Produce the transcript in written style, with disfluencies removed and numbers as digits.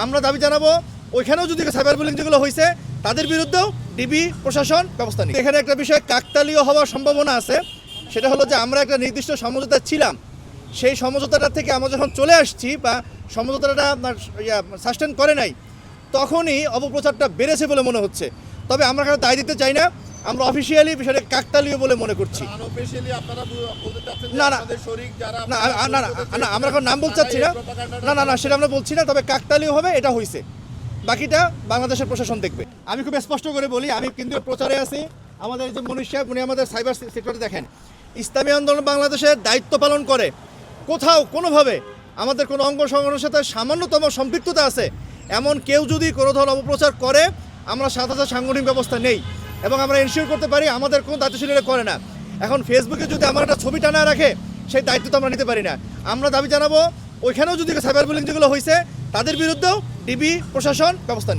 আমরা দাবি জানাবো ওইখানেও যদি সাইবার বুলিং যেগুলো হয়েছে তাদের বিরুদ্ধেও ডিবি প্রশাসন ব্যবস্থা নিই। এখানে একটা বিষয় কাকতালীয় হওয়ার সম্ভাবনা আছে, সেটা হলো যে আমরা একটা নির্দিষ্ট সমঝোতা ছিলাম, সেই সমঝোতাটা থেকে আমরা যখন চলে আসছি বা সমঝোতাটা সাস্টেন করে নাই, তখনই অপপ্রচারটা বেড়েছে বলে মনে হচ্ছে। তবে আমরা কারো দায় দিতে চাই না, আমরা অফিসিয়ালি বিষয়টা কাকতালীয় বলে মনে করছি। না না না না না আমরা এখন নাম বলতে চাচ্ছি না, না না না সেটা আমরা বলছি না, তবে কাকতালীয় হবে এটা হয়েছে, বাকিটা বাংলাদেশের প্রশাসন দেখবে। আমি খুব স্পষ্ট করে বলি, আমি কিন্তু প্রচারে আছি। আমাদের যে মনীষ সাহেব উনি আমাদের সাইবার সেক্টরে দেখেন ইসলামী আন্দোলন বাংলাদেশের দায়িত্ব পালন করে, কোথাও কোনোভাবে আমাদের কোনো অঙ্গ সংগঠনের সাথে সামান্যতম সম্পৃক্ততা আছে এমন কেউ যদি কোনো ধরনের অপপ্রচার করে, আমরা সাথে সাথে সাংগঠনিক ব্যবস্থা নেই এবং আমরা এনশিওর করতে পারি আমাদের কোনো দায়িত্বশীলরা করে না। এখন ফেসবুকে যদি আমার একটা ছবি টানা রাখে, সেই দায়িত্ব তো আমরা নিতে পারি না। আমরা দাবি জানাবো ওইখানেও যদি সাইবার বুলিং যেগুলো হয়েছে তাদের বিরুদ্ধেও ডিবি প্রশাসন ব্যবস্থা নেয়।